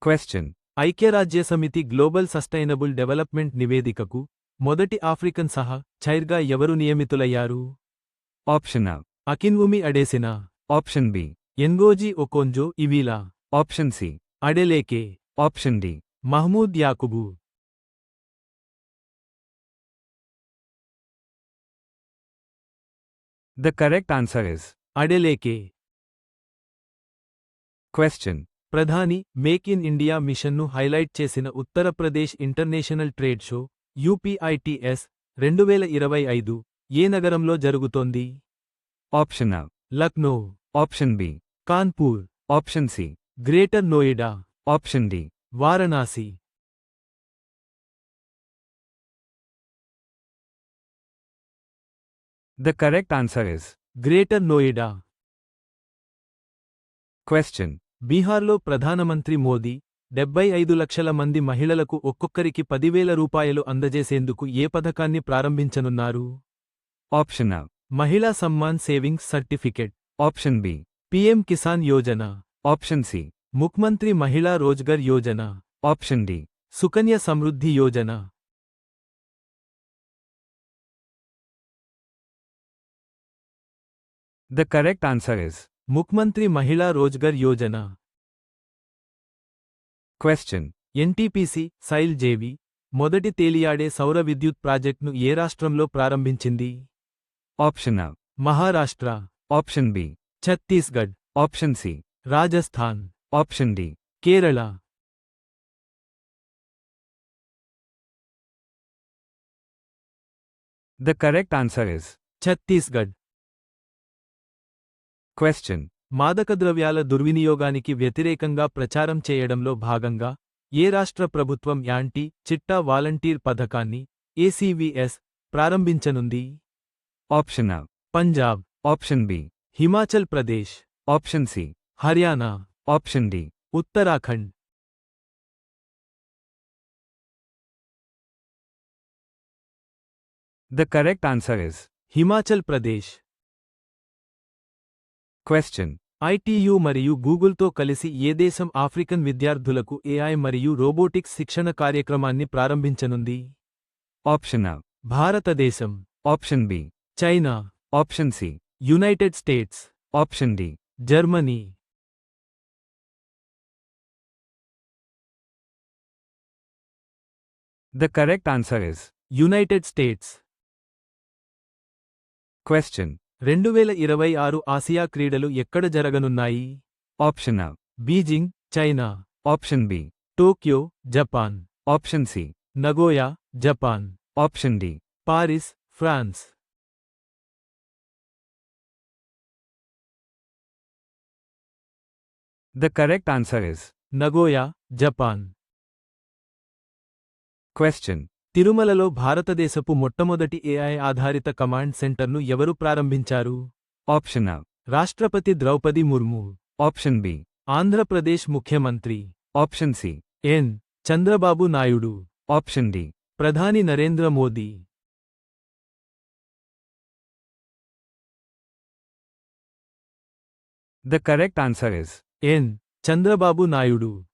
Question. ఐక్యరాజ్యసమితి global sustainable development నివేదికకు మొదటి African చైర్గా ఎవరు నియమితులయ్యారు? Option A. Akinwumi Adesina, option B. Ngozi Okonjo Iweala, option C. Adeleke, option D. Mahmood Yakubu. The correct answer is Adeleke. question. ప్రధాని make in India మిషన్ను highlight చేసిన Uttar Pradesh international trade show UPITS 2025 ఏ నగరంలో జరుగుతోంది? Option A. Lucknow, option B. Kanpur, option C. Greater Noida, option D. Varanasi. The correct answer is greater Noida. question. బీహార్లో ప్రధానమంత్రి మోదీ 75 లక్షల మంది మహిళలకు ఒక్కొక్కరికి 10,000 రూపాయలు అందజేసేందుకు ఏ పథకాన్ని ప్రారంభించనున్నారు? Option A. Mahila Samman savings certificate, option B. PM Kisan Yojana, option C. Mukhyamantri Mahila Rozgar Yojana, option D. Sukanya Samriddhi Yojana. The correct answer is Mukhyamantri Mahila Rozgar Yojana. question. NTPC SAIL JV మొదటి తేలియాడే సౌర విద్యుత్ ప్రాజెక్ట్ను ఏ రాష్ట్రంలో ప్రారంభించింది? Option A. Maharashtra, option B. Chhattisgarh, option C. Rajasthan, option D. Kerala. The correct answer is Chhattisgarh. question. మాదకద్రవ్యాల దుర్వినియోగానికి వ్యతిరేకంగా ప్రచారం చేయడంలో భాగంగా ఏ రాష్ట్ర ప్రభుత్వం యాంటీ చిట్టా వాలంటీర్ పథకాన్ని ACVS ప్రారంభించనుంది? Option A. Punjab, option B. Himachal Pradesh, option C. Haryana, option D. Uttarakhand. The correct answer is Himachal Pradesh. question. ITU మరియు గూగుల్తో కలిసి ఏ దేశం ఆఫ్రికన్ విద్యార్థులకు AI మరియు రోబోటిక్స్ శిక్షణ కార్యక్రమాన్ని ప్రారంభించనుంది? Option A. భారతదేశం, option B. China, option C. United States, option D. Germany. The correct answer is United States. question. 2026 Asia క్రీడలు ఎక్కడ జరగనున్నాయి? Option A. Beijing, China, option B. Tokyo, Japan, option C. Nagoya, Japan, option D. Paris, France. The correct answer is Nagoya, Japan. question. తిరుమలలో భారతదేశపు మొట్టమొదటి AI ఆధారిత command సెంటర్ను ఎవరు ప్రారంభించారు? Option A. రాష్ట్రపతి ద్రౌపది ముర్ము, ఆప్షన్ B. ఆంధ్రప్రదేశ్ ముఖ్యమంత్రి option C. N. Chandrababu Naidu, option D. ప్రధాని Narendra Modi. The correct answer is N. Chandrababu Naidu.